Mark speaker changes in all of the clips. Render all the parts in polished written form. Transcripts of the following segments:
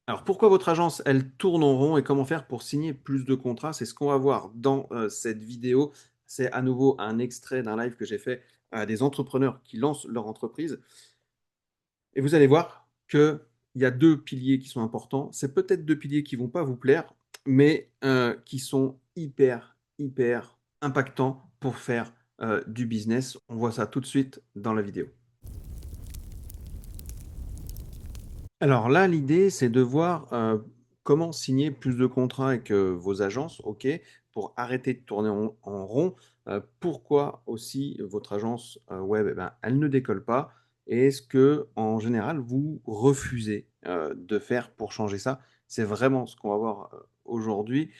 Speaker 1: Alors, pourquoi votre agence, elle tourne en rond et comment faire pour signer plus de contrats? C'est ce qu'on va voir dans cette vidéo. C'est à nouveau un extrait d'un live que j'ai fait à des entrepreneurs qui lancent leur entreprise. Et vous allez voir qu'il y a deux piliers qui sont importants. C'est peut-être deux piliers qui vont pas vous plaire, mais qui sont hyper impactants pour faire du business. On voit ça tout de suite dans la vidéo. Alors là, l'idée, c'est de voir, comment signer plus de contrats avec, vos agences, OK, pour arrêter de tourner en rond. Pourquoi aussi votre agence, web, eh ben, elle ne décolle pas? Et est-ce que en général, vous refusez, de faire pour changer ça? C'est vraiment ce qu'on va voir, aujourd'hui.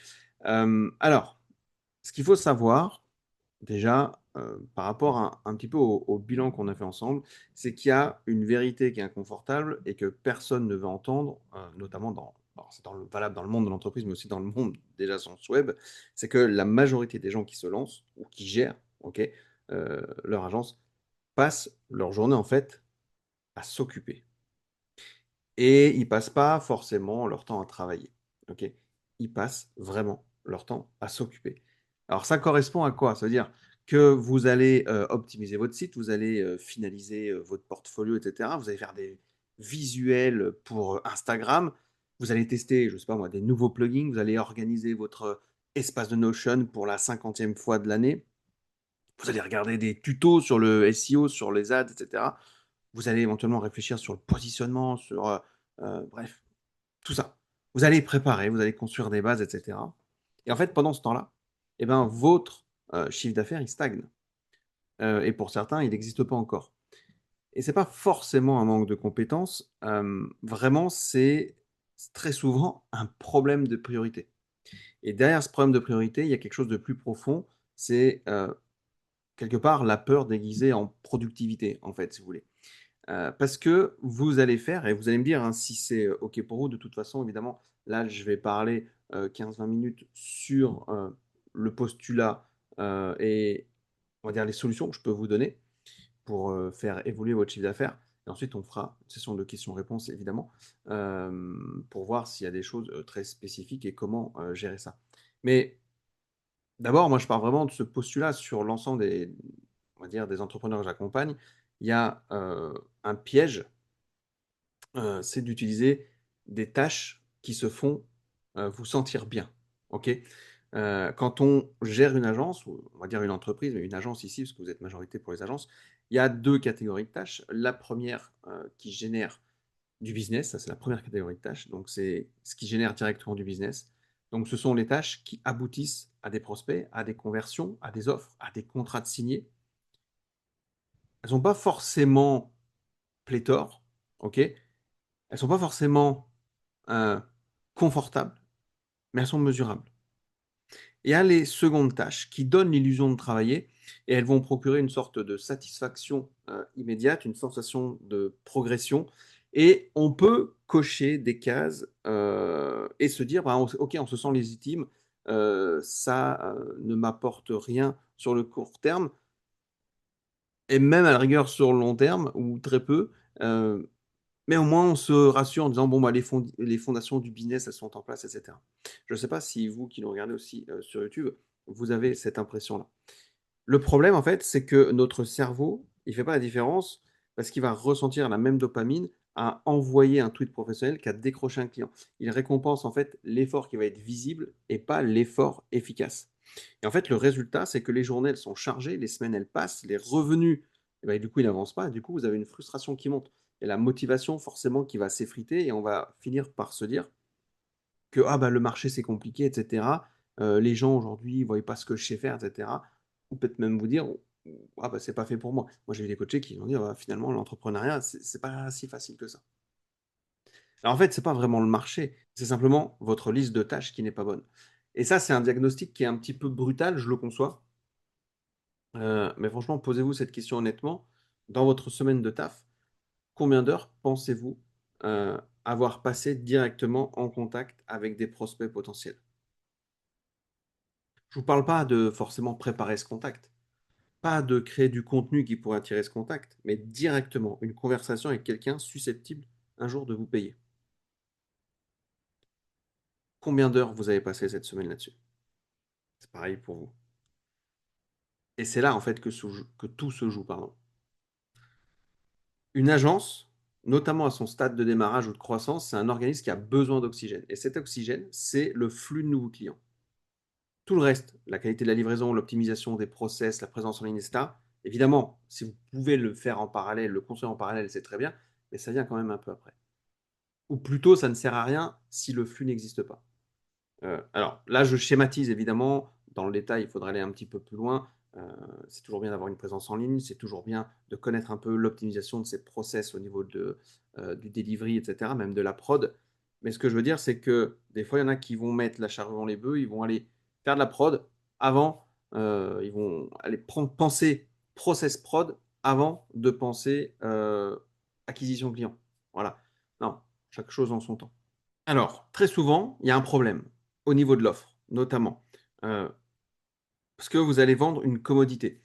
Speaker 1: Alors, ce qu'il faut savoir, déjà, par rapport à un petit peu au bilan qu'on a fait ensemble, c'est qu'il y a une vérité qui est inconfortable et que personne ne veut entendre, notamment alors c'est valable dans le monde de l'entreprise, mais aussi dans le monde des agences web, c'est que la majorité des gens qui se lancent ou qui gèrent, OK, leur agence, passent leur journée, en fait, à s'occuper. Et ils passent pas forcément leur temps à travailler, OK? Ils passent vraiment leur temps à s'occuper. Alors ça correspond à quoi? Ça veut dire que vous allez, optimiser votre site, vous allez, finaliser, votre portfolio et cetera. Vous allez faire des visuels, pour, Instagram. Vous allez tester, je sais pas moi, des nouveaux plugins. Vous allez organiser votre, espace de Notion pour la 50e fois de l'année. Vous allez regarder des tutos sur le SEO, sur les ads et cetera. Vous allez éventuellement réfléchir sur le positionnement, sur, bref, tout ça. Vous allez préparer, vous allez construire des bases et cetera et en fait, pendant ce temps-là, et ben, votre, chiffre d'affaires, il stagne, et pour certains, il n'existe pas encore et c'est pas forcément un manque de compétences, vraiment, c'est très souvent un problème de priorité et derrière ce problème de priorité, il y a quelque chose de plus profond. C'est, quelque part, la peur déguisée en productivité, en fait, si vous voulez. Parce que vous allez faire et vous allez me dire, hein, si c'est, OK pour vous. De toute façon, évidemment, là, je vais parler, 15-20 minutes sur, le postulat, et on va dire les solutions que je peux vous donner pour, faire évoluer votre chiffre d'affaires et ensuite on fera une session de questions-réponses évidemment, pour voir s'il y a des choses, très spécifiques et comment, gérer ça. Mais d'abord, moi, je pars vraiment de ce postulat sur l'ensemble des on va dire des entrepreneurs que j'accompagne. Il y a, un piège, c'est d'utiliser des tâches qui se font, vous sentir bien, OK? Quand on gère une agence ou on va dire une entreprise, mais une agence ici, parce que vous êtes majorité pour les agences, il y a 2 catégories de tâches. La première qui génère du business, ça c'est la première catégorie de tâches, donc c'est ce qui génère directement du business. Donc ce sont les tâches qui aboutissent à des prospects, à des conversions, à des offres, à des contrats de signés. Elles sont pas forcément pléthores, OK? Elles sont pas forcément Heu, confortables, mais elles sont mesurables. Il y a les secondes tâches qui donnent l'illusion de travailler et elles vont procurer une sorte de satisfaction, immédiate, une sensation de progression et on peut cocher des cases, et se dire: «Bah, on OK, on se sent légitime, ça, ne m'apporte rien sur le court terme et même à la rigueur sur le long terme ou très peu, heu, mais au moins, on se rassure en disant: «Bon, bah, les fondations du business, elles sont en place» et cetera. Je ne sais pas si vous qui nous regardez aussi, sur YouTube, vous avez cette impression-là. Le problème, en fait, c'est que notre cerveau, il fait pas la différence parce qu'il va ressentir la même dopamine à envoyer un tweet professionnel qu'à décrocher un client. Il récompense, en fait, l'effort qui va être visible et pas l'effort efficace et en fait, le résultat, c'est que les journées, elles sont chargées, les semaines, elles passent, les revenus, et bah, du coup, ils n'avancent pas. Du coup, vous avez une frustration qui monte et la motivation forcément qui va s'effriter et on va finir par se dire que: «Ah bah, le marché, c'est compliqué et cetera. Les gens aujourd'hui, ils voient pas ce que je sais faire et cetera». Ou peut-être même vous dire: «Ah bah, c'est pas fait pour moi». Moi, j'ai eu des coachés qui m'ont dit: «Ah bah, finalement, l'entrepreneuriat, c'est pas si facile que ça». Alors en fait, c'est pas vraiment le marché, c'est simplement votre liste de tâches qui n'est pas bonne et ça, c'est un diagnostic qui est un petit peu brutal, je le conçois. Mais franchement, posez-vous cette question honnêtement. Dans votre semaine de taf, combien d'heures pensez-vous, avoir passé directement en contact avec des prospects potentiels? Je vous parle pas de forcément préparer ce contact, pas de créer du contenu qui pourrait attirer ce contact, mais directement une conversation avec quelqu'un susceptible un jour de vous payer. Combien d'heures vous avez passé cette semaine là-dessus? C'est pareil pour vous. Et c'est là, en fait, que tout se joue, pardon. Une agence, notamment à son stade de démarrage ou de croissance, c'est un organisme qui a besoin d'oxygène. Et cet oxygène, c'est le flux de nouveaux clients. Tout le reste, la qualité de la livraison, l'optimisation des process, la présence en ligne, etc., évidemment, si vous pouvez le faire en parallèle, le construire en parallèle, c'est très bien, mais ça vient quand même un peu après. Ou plutôt, ça ne sert à rien si le flux n'existe pas. Alors là, je schématise évidemment. Dans le détail, il faudrait aller un petit peu plus loin. Euh, c'est toujours bien d'avoir une présence en ligne, c'est toujours bien de connaître un peu l'optimisation de ces process au niveau du delivery, etc., même de la prod. Mais ce que je veux dire, c'est que des fois, il y en a qui vont mettre la charrue avant les bœufs, ils vont aller faire de la prod avant, ils vont aller penser process prod avant de penser acquisition client. Voilà. Non, chaque chose en son temps. Alors, très souvent, il y a un problème au niveau de l'offre, notamment euh, parce que vous allez vendre une commodité.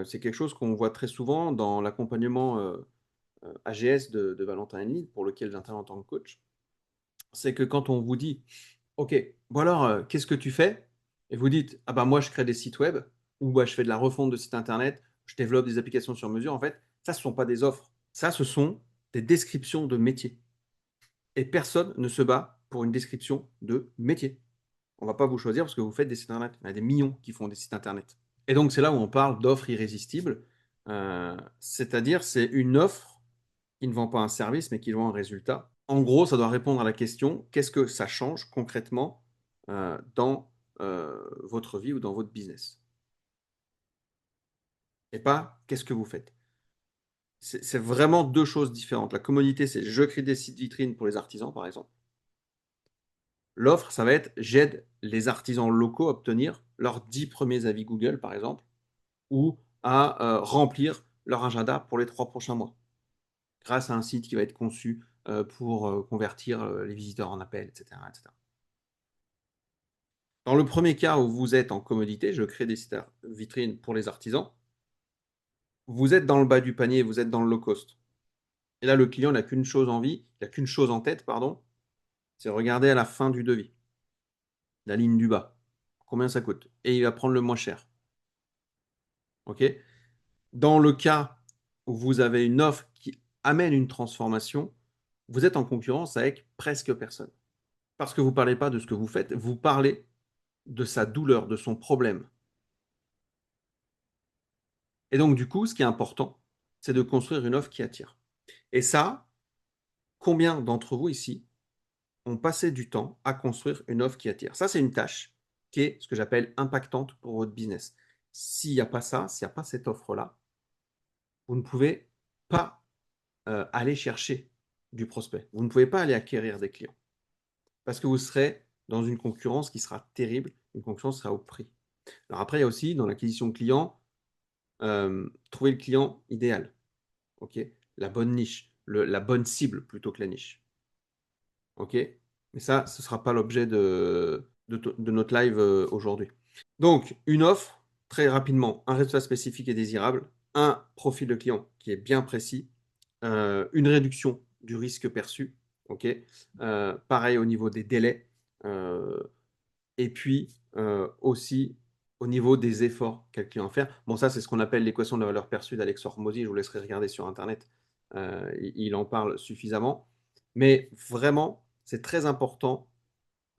Speaker 1: C'est quelque chose qu'on voit très souvent dans l'accompagnement AGS de Valentin Henry, pour lequel j'interviens en tant que coach. C'est que quand on vous dit, OK, bon alors, qu'est-ce que tu fais? Et vous dites, ah bah moi, je crée des sites web, ou bah, je fais de la refonte de sites internet, je développe des applications sur mesure. En fait, ça, ce ne sont pas des offres. Ça, ce sont des descriptions de métiers. Et personne ne se bat pour une description de métier. On ne va pas vous choisir parce que vous faites des sites internet. Il y en a des millions qui font des sites internet. Et donc, c'est là où on parle d'offres irrésistibles. C'est-à-dire, c'est une offre qui ne vend pas un service, mais qui vend un résultat. En gros, ça doit répondre à la question, qu'est-ce que ça change concrètement dans votre vie ou dans votre business? Et pas, qu'est-ce que vous faites? C'est vraiment deux choses différentes. La commodité, c'est je crée des sites vitrines pour les artisans, par exemple. L'offre, ça va être j'aide les artisans locaux à obtenir leurs 10 premiers avis Google, par exemple, ou à remplir leur agenda pour les 3 prochains mois, grâce à un site qui va être conçu pour convertir les visiteurs en appels, etc., etc. Dans le premier cas où vous êtes en commodité, je crée des sites vitrines pour les artisans, vous êtes dans le bas du panier, vous êtes dans le low cost. Et là, le client n'a qu'une chose en vie, il n'a qu'une chose en tête, pardon, c'est regarder à la fin du devis, la ligne du bas, combien ça coûte, et il va prendre le moins cher. OK? Dans le cas où vous avez une offre qui amène une transformation, vous êtes en concurrence avec presque personne. Parce que vous ne parlez pas de ce que vous faites, vous parlez de sa douleur, de son problème. Et donc, du coup, ce qui est important, c'est de construire une offre qui attire. Et ça, combien d'entre vous ici ont passé du temps à construire une offre qui attire? Ça, c'est une tâche qui est ce que j'appelle impactante pour votre business. S'il n'y a pas ça, s'il n'y a pas cette offre-là, vous ne pouvez pas aller chercher du prospect. Vous ne pouvez pas aller acquérir des clients parce que vous serez dans une concurrence qui sera terrible, une concurrence qui sera au prix. Alors après, il y a aussi dans l'acquisition de clients, trouver le client idéal, ok, la bonne niche, la bonne cible plutôt que la niche. Ok. Mais ça, ce ne sera pas l'objet de notre live aujourd'hui. Donc, une offre, très rapidement, un résultat spécifique et désirable, un profil de client qui est bien précis, une réduction du risque perçu, ok. Pareil au niveau des délais, euh, et puis aussi au niveau des efforts qu'a le client à faire. Bon, ça, c'est ce qu'on appelle l'équation de la valeur perçue d'Alex Hormozy. Je vous laisserai regarder sur Internet. Il en parle suffisamment. Mais vraiment, c'est très important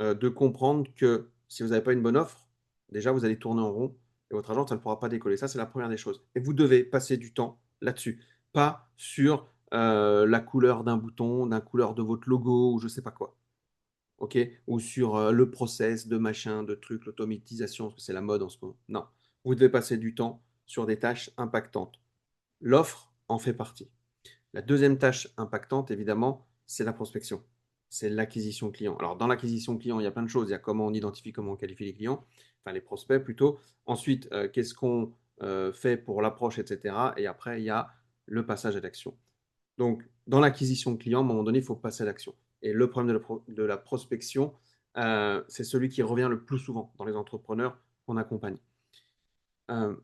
Speaker 1: de comprendre que si vous n'avez pas une bonne offre, déjà, vous allez tourner en rond et votre agence, elle ne pourra pas décoller. Ça, c'est la première des choses. Et vous devez passer du temps là-dessus, pas sur la couleur d'un bouton, d'un couleur de votre logo ou je ne sais pas quoi. OK? Ou sur le process de machin, de trucs, l'automatisation, parce que c'est la mode en ce moment. Non. Vous devez passer du temps sur des tâches impactantes. L'offre en fait partie. La deuxième tâche impactante, évidemment, c'est la prospection. C'est l'acquisition client. Alors, dans l'acquisition client, il y a plein de choses. Il y a comment on identifie, comment on qualifie les clients, enfin les prospects plutôt. Ensuite, qu'est-ce qu'on fait pour l'approche, etc. Et après, il y a le passage à l'action. Donc, dans l'acquisition client, à un moment donné, il faut passer à l'action. Et le problème de la prospection, c'est celui qui revient le plus souvent dans les entrepreneurs qu'on accompagne. Euh,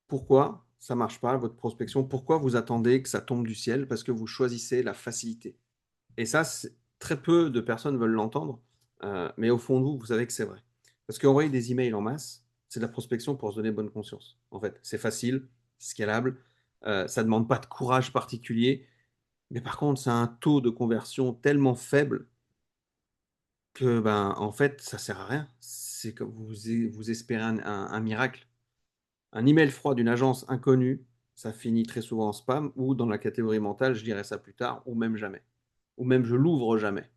Speaker 1: Pourquoi ça ne marche pas, votre prospection? Pourquoi vous attendez que ça tombe du ciel? Parce que vous choisissez la facilité. Et ça, très peu de personnes veulent l'entendre. mais au fond de vous, vous savez que c'est vrai. Parce qu'envoyer des emails en masse, c'est de la prospection pour se donner bonne conscience. En fait, c'est facile, c'est scalable, ça ne demande pas de courage particulier, mais par contre, c'est un taux de conversion tellement faible que, ben, en fait, ça sert à rien. C'est comme vous espérez un miracle. Un email froid d'une agence inconnue, ça finit très souvent en spam ou dans la catégorie mentale, je dirais ça plus tard, ou même jamais. Ou même je l'ouvre jamais.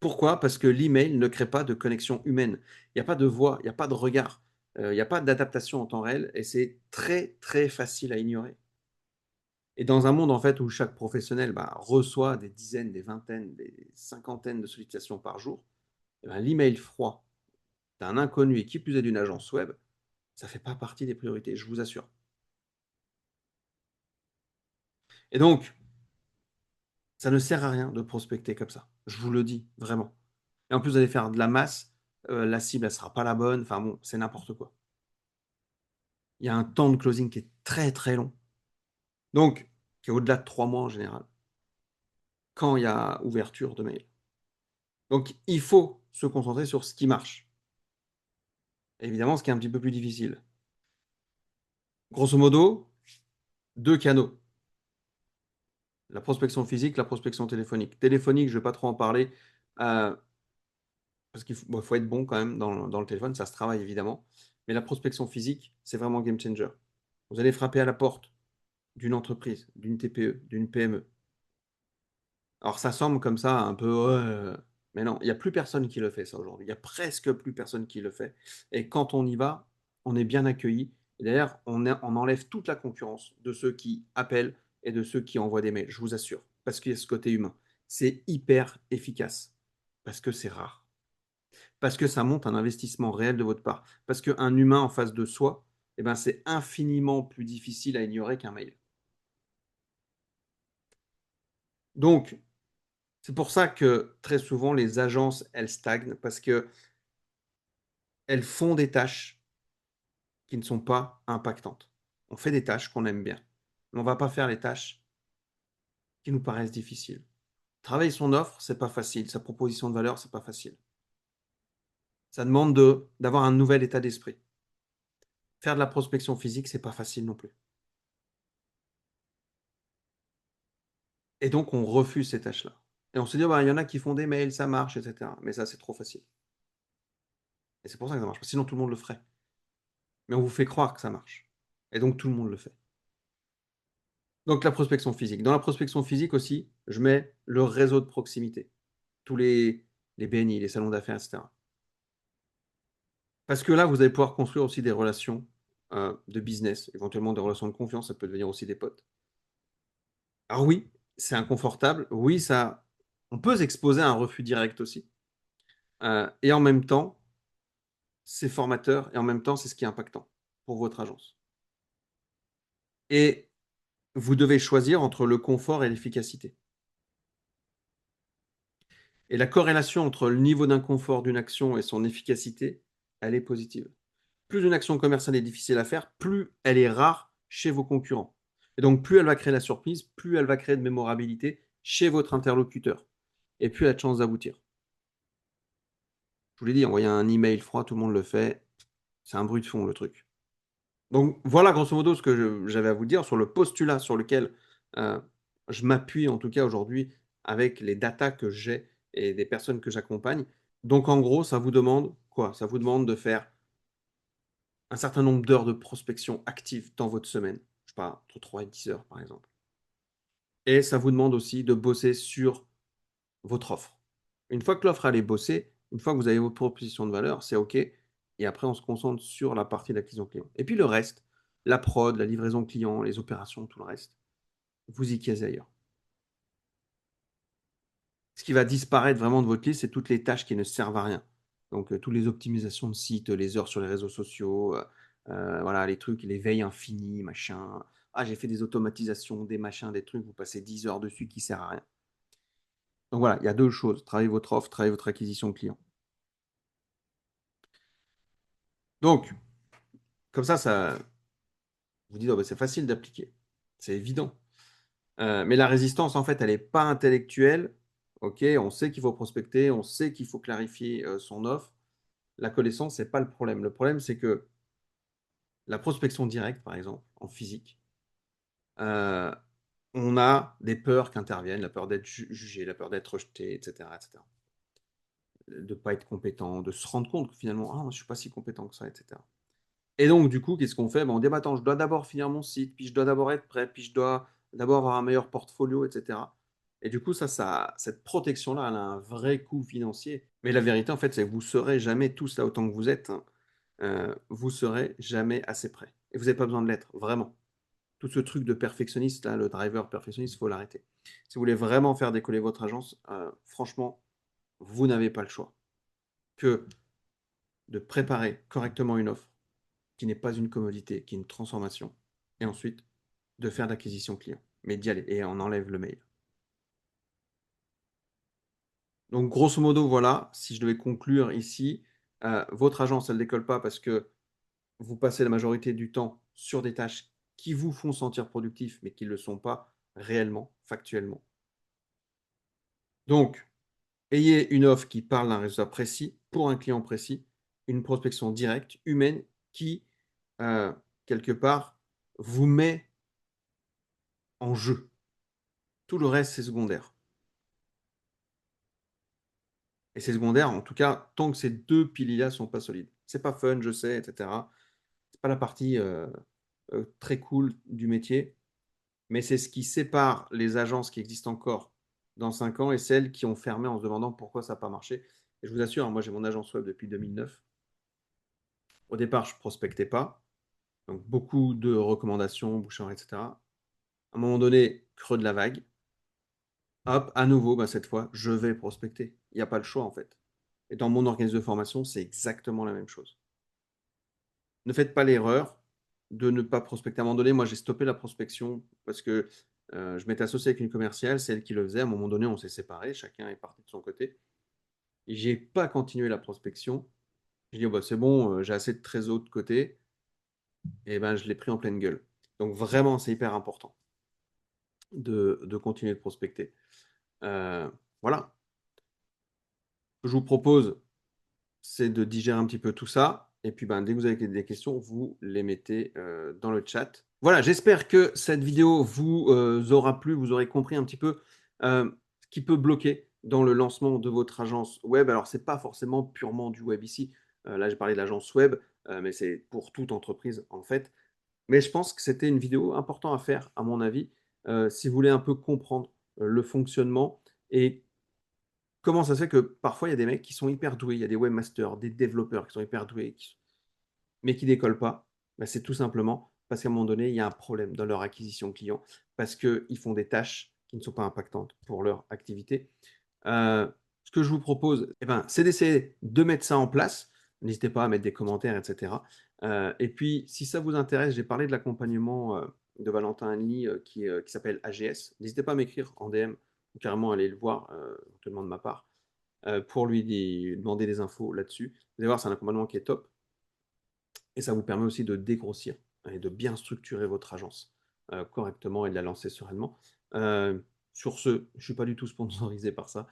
Speaker 1: Pourquoi? Parce que l'email ne crée pas de connexion humaine. Il n'y a pas de voix, il n'y a pas de regard, il n'y a pas d'adaptation en temps réel et c'est très très facile à ignorer. Et dans un monde en fait où chaque professionnel bah, reçoit des dizaines, des vingtaines, des cinquantaines de sollicitations par jour, eh ben, l'email froid d'un inconnu et qui plus est d'une agence web, ça ne fait pas partie des priorités, je vous assure. Et donc, ça ne sert à rien de prospecter comme ça. Je vous le dis, vraiment. Et en plus, vous allez faire de la masse, la cible, elle ne sera pas la bonne. Enfin bon, c'est n'importe quoi. Il y a un temps de closing qui est très très long. Donc, qui est au-delà de 3 mois en général, quand il y a ouverture de mail. Donc, il faut se concentrer sur ce qui marche. Évidemment, ce qui est un petit peu plus difficile. Grosso modo, deux canaux. La prospection physique, la prospection téléphonique. Téléphonique, je ne vais pas trop en parler. euh, parce qu'il faut être bon quand même dans le téléphone, ça se travaille évidemment. Mais la prospection physique, c'est vraiment game changer. Vous allez frapper à la porte d'une entreprise, d'une TPE, d'une PME. Alors ça semble comme ça un peu, ouais, mais non, il n'y a plus personne qui le fait ça aujourd'hui. Il n'y a presque plus personne qui le fait. Et quand on y va, on est bien accueilli. Et d'ailleurs, on enlève toute la concurrence de ceux qui appellent et de ceux qui envoient des mails, je vous assure. Parce qu'il y a ce côté humain. C'est hyper efficace. Parce que c'est rare. Parce que ça monte un investissement réel de votre part. Parce qu'un humain en face de soi, eh ben, c'est infiniment plus difficile à ignorer qu'un mail. Donc, c'est pour ça que très souvent, les agences, elles stagnent parce qu'elles font des tâches qui ne sont pas impactantes. On fait des tâches qu'on aime bien. Mais on ne va pas faire les tâches qui nous paraissent difficiles. Travailler son offre, c'est pas facile. Sa proposition de valeur, c'est pas facile. Ça demande d'avoir un nouvel état d'esprit. Faire de la prospection physique, c'est pas facile non plus. Et donc, on refuse ces tâches-là. Et on se dit, bah, il y en a qui font des mails, ça marche, etc. Mais ça, c'est trop facile. Et c'est pour ça que ça marche. Sinon, tout le monde le ferait. Mais on vous fait croire que ça marche. Et donc, tout le monde le fait. Donc, la prospection physique. Dans la prospection physique aussi, je mets le réseau de proximité. Tous les BNI, les salons d'affaires, etc. Parce que là, vous allez pouvoir construire aussi des relations de business, éventuellement des relations de confiance. Ça peut devenir aussi des potes. Alors oui, c'est inconfortable. Oui, ça, on peut s'exposer à un refus direct aussi. Et en même temps, c'est formateur et en même temps, c'est ce qui est impactant pour votre agence. Et vous devez choisir entre le confort et l'efficacité. Et la corrélation entre le niveau d'inconfort d'une action et son efficacité, elle est positive. Plus une action commerciale est difficile à faire, plus elle est rare chez vos concurrents. Et donc, plus elle va créer la surprise, plus elle va créer de mémorabilité chez votre interlocuteur. Et plus elle a de chances d'aboutir. Je vous l'ai dit, envoyer un email froid, tout le monde le fait. C'est un bruit de fond, le truc. Donc voilà grosso modo ce que j'avais à vous dire sur le postulat sur lequel euh, je m'appuie en tout cas aujourd'hui avec les datas que j'ai et des personnes que j'accompagne. Donc en gros, ça vous demande quoi? Ça vous demande de faire un certain nombre d'heures de prospection active dans votre semaine. Je sais pas, entre 3 et 10 heures par exemple. Et ça vous demande aussi de bosser sur votre offre. Une fois que l'offre elle est bossée, une fois que vous avez votre proposition de valeur, c'est OK. Et après, on se concentre sur la partie d'acquisition client. Et puis le reste, la prod, la livraison client, les opérations, tout le reste, vous y casez ailleurs. Ce qui va disparaître vraiment de votre liste, c'est toutes les tâches qui ne servent à rien. Donc, toutes les optimisations de site, les heures sur les réseaux sociaux, voilà, les trucs, les veilles infinies, machin. Ah, j'ai fait des automatisations, des machins, des trucs, vous passez 10 heures dessus qui ne sert à rien. Donc voilà, il y a deux choses. Travaillez votre offre, travaillez votre acquisition client. Donc, comme ça vous dites, oh, bah, c'est facile d'appliquer. C'est évident. Mais la résistance, en fait, elle n'est pas intellectuelle. OK, on sait qu'il faut prospecter, on sait qu'il faut clarifier, son offre. La connaissance, c'est pas le problème. Le problème, c'est que la prospection directe, par exemple, en physique, heu, on a des peurs qui interviennent, la peur d'être jugé, la peur d'être rejeté, et cetera, et cetera. De pas être compétent, de se rendre compte que finalement: «Ah, moi, je suis pas si compétent que ça», et cetera. Et donc du coup, qu'est-ce qu'on fait? Ben, on dit: «Bah, attends, je dois d'abord finir mon site, puis je dois d'abord être prêt, puis je dois d'abord avoir un meilleur portfolio», et cetera. Et du coup, cette protection-là, elle a un vrai coût financier. Mais la vérité, en fait, c'est que vous serez jamais tous là autant que vous êtes, hein, vous serez jamais assez prêt et vous avez pas besoin de l'être, vraiment. Tout ce truc de perfectionniste là, le driver perfectionniste, il faut l'arrêter. Si vous voulez vraiment faire décoller votre agence, franchement, vous n'avez pas le choix que de préparer correctement une offre qui n'est pas une commodité, qui est une transformation et ensuite de faire de l'acquisition client, mais d'y aller et on enlève le mail. Donc grosso modo, voilà, si je devais conclure ici, votre agence, elle décolle pas parce que vous passez la majorité du temps sur des tâches qui vous font sentir productif, mais qui ne le sont pas réellement, factuellement. Donc, ayez une offre qui parle d'un résultat précis, pour un client précis, une prospection directe, humaine, qui, heu, quelque part, vous met en jeu. Tout le reste, c'est secondaire. Et c'est secondaire, en tout cas, tant que ces 2 piliers-là sont pas solides. C'est pas fun, je sais, et cetera. C'est pas la partie, très cool du métier, mais c'est ce qui sépare les agences qui existent encore dans 5 ans et celles qui ont fermé en se demandant pourquoi ça a pas marché. Et je vous assure, hein, moi j'ai mon agence web depuis 2009. Au départ, je prospectais pas, donc beaucoup de recommandations, bouche à oreille, et cetera. À un moment donné, creux de la vague, hop, à nouveau, bah, cette fois, je vais prospecter. Il y a pas le choix, en fait. Et dans mon organisme de formation, c'est exactement la même chose. Ne faites pas l'erreur de ne pas prospecter. À un moment donné, moi, j'ai stoppé la prospection parce que je m'étais associé avec une commerciale, c'est elle qui le faisait. À un moment donné, on s'est séparés, chacun est parti de son côté. Et j'ai pas continué la prospection. J'ai dit: «Oh, bah, c'est bon, j'ai assez de trésor de côté», et ben, je l'ai pris en pleine gueule. Donc vraiment, c'est hyper important de continuer de prospecter. Heu, voilà. Ce que je vous propose, c'est de digérer un petit peu tout ça. Et puis, ben, dès que vous avez des questions, vous les mettez dans le chat. Voilà, j'espère que cette vidéo vous aura plu, vous aurez compris un petit peu ce qui peut bloquer dans le lancement de votre agence web. Alors, c'est pas forcément purement du web ici. Là, j'ai parlé de l'agence web, mais c'est pour toute entreprise en fait. Mais je pense que c'était une vidéo importante à faire, à mon avis, si vous voulez un peu comprendre le fonctionnement et comment ça se fait que parfois il y a des mecs qui sont hyper doués, il y a des webmasters, des développeurs qui sont hyper doués, mais qui décollent pas? Bah, c'est tout simplement parce qu'à un moment donné, il y a un problème dans leur acquisition client, parce qu'ils font des tâches qui ne sont pas impactantes pour leur activité. Ce que je vous propose, eh ben, c'est d'essayer de mettre ça en place. N'hésitez pas à mettre des commentaires, et cetera. Et puis, si ça vous intéresse, j'ai parlé de l'accompagnement de Valentin Hanely qui s'appelle AGS. N'hésitez pas à m'écrire en DM ou carrément aller le voir, éventuellement de ma part, pour lui demander des infos là-dessus. Vous allez voir, c'est un accompagnement qui est top. Et ça vous permet aussi de dégrossir et de bien structurer votre agence correctement et de la lancer sereinement. Sur ce, je ne suis pas du tout sponsorisé par ça.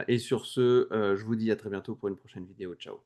Speaker 1: Et sur ce, je vous dis à très bientôt pour une prochaine vidéo. Ciao.